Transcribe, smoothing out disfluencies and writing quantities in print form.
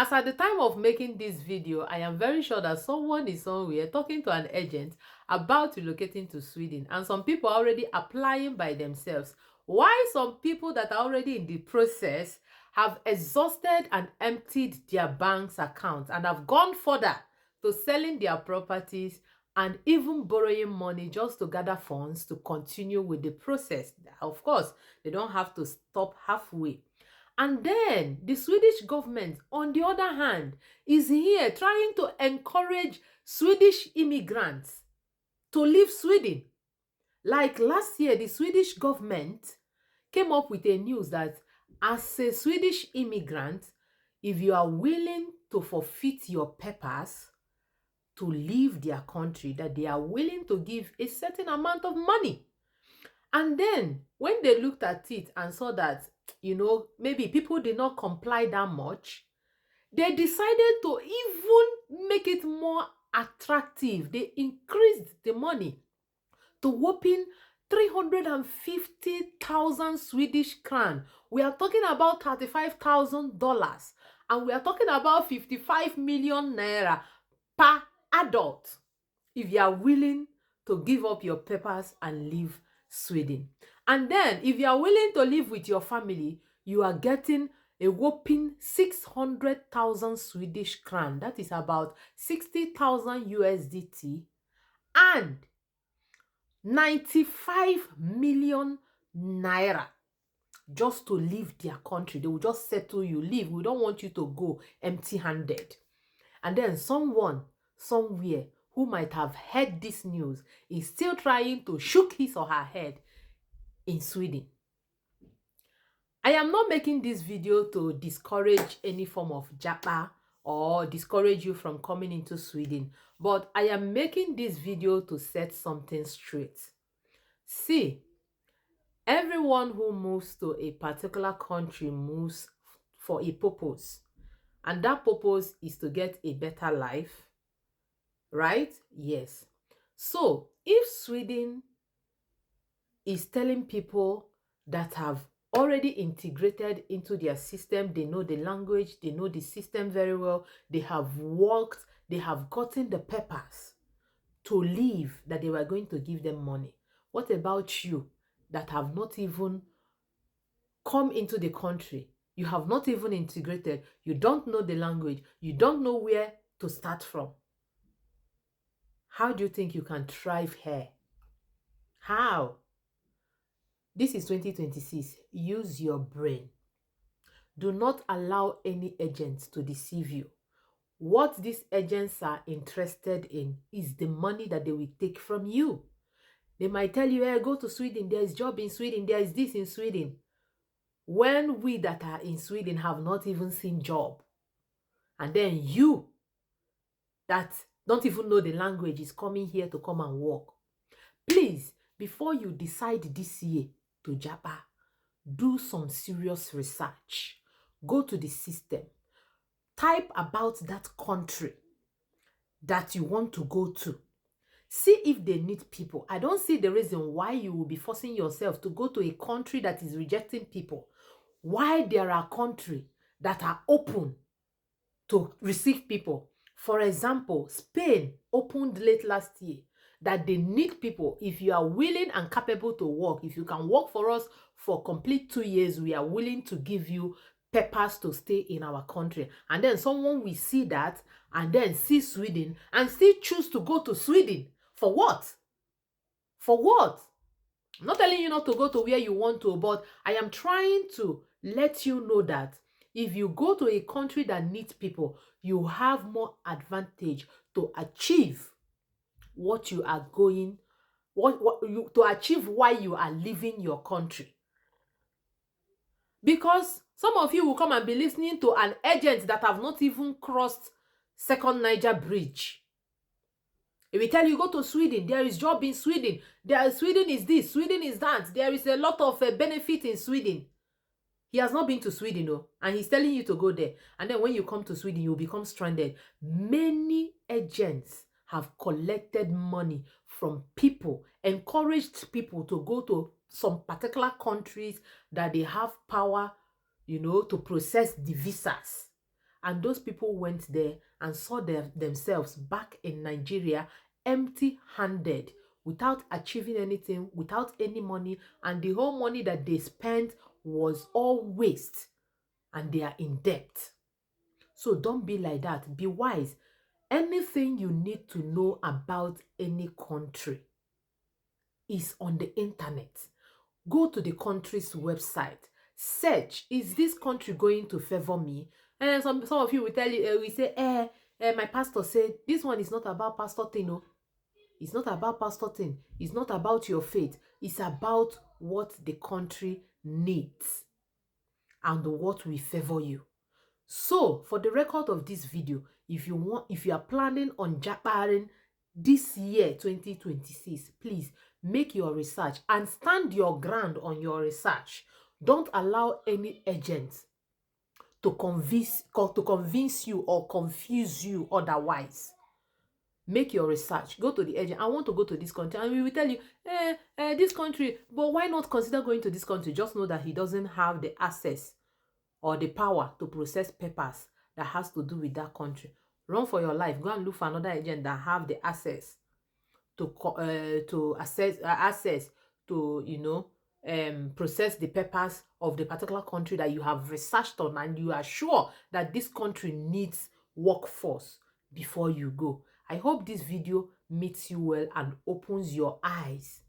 As at the time of making this video, I am very sure that someone is somewhere talking to an agent about relocating to Sweden, and some people are already applying by themselves. Why some people that are already in the process have exhausted and emptied their bank's accounts and have gone further to selling their properties and even borrowing money just to gather funds to continue with the process. Of course, they don't have to stop halfway. And then the Swedish government, on the other hand, is here trying to encourage Swedish immigrants to leave Sweden. Like last year, the Swedish government came up with a news that as a Swedish immigrant, if you are willing to forfeit your papers to leave their country, that they are willing to give a certain amount of money. And then when they looked at it and saw that, maybe people did not comply that much, they decided to even make it more attractive. They increased the money to whopping 350,000 Swedish crown. We are talking about $35,000, and we are talking about 55 million naira per adult if you are willing to give up your papers and leave Sweden. And then if you are willing to live with your family, you are getting a whopping 600,000 Swedish crown. That is about 60,000 USDT, and 95 million naira just to leave their country. They will just settle you, leave. We don't want you to go empty-handed. And then someone somewhere who might have heard this news is still trying to shook his or her head in Sweden. I am not making this video to discourage any form of japa or discourage you from coming into Sweden, but I am making this video to set something straight. See, everyone who moves to a particular country moves for a purpose, and that purpose is to get a better life, right? Yes. So if Sweden is telling people that have already integrated into their system, they know the language, they know the system very well, they have worked, they have gotten the papers to leave, that they were going to give them money. What about you that have not even come into the country? You have not even integrated, you don't know the language, you don't know where to start from. How do you think you can thrive here? How? This is 2026. Use your brain. Do not allow any agents to deceive you. What these agents are interested in is the money that they will take from you. They might tell you, hey, go to Sweden, there is job in Sweden, there is this in Sweden. When we that are in Sweden have not even seen job. And then you that don't even know the language is coming here to come and work. Please, before you decide this year to japa, do some serious research. Go to the system. Type about that country that you want to go to. See if they need people. I don't see the reason why you will be forcing yourself to go to a country that is rejecting people. Why there are countries that are open to receive people. For example, Spain opened late last year that they need people. If you are willing and capable to work, if you can work for us for complete 2 years, we are willing to give you papers to stay in our country. And then someone will see that and then see Sweden and still choose to go to Sweden. For what? For what? I'm not telling you not to go to where you want to, but I am trying to let you know that if you go to a country that needs people, you have more advantage to achieve what you are going, to achieve why you are leaving your country. Because some of you will come and be listening to an agent that have not even crossed Second Niger Bridge. If we tell you go to Sweden, there is job in Sweden. Sweden is this, Sweden is that. There is a lot of benefit in Sweden. He has not been to Sweden, no, and he's telling you to go there. And then when you come to Sweden, you become stranded. Many agents have collected money from people, encouraged people to go to some particular countries that they have power, to process the visas. And those people went there and saw themselves back in Nigeria empty-handed, without achieving anything, without any money, and the whole money that they spent was all waste, and they are in debt. So don't be like that. Be wise. Anything you need to know about any country is on the internet. Go to the country's website. Search, is this country going to favor me? And some of you will tell you, we say, my pastor said, this one is not about pastor thing, no. It's not about pastor thing. It's not about your faith. It's about what the country needs and what will favor you. So, for the record of this video, if you are planning on japaring this year 2026, please make your research and stand your ground on your research. Don't allow any agent to convince you or confuse you otherwise. Make your research. Go to the agent. I want to go to this country, and we will tell you, this country, but why not consider going to this country? Just know that he doesn't have the access or the power to process papers that has to do with that country. Run for your life. Go and look for another agent that have the access to access to process the papers of the particular country that you have researched on, and you are sure that this country needs workforce before you go. I hope this video meets you well and opens your eyes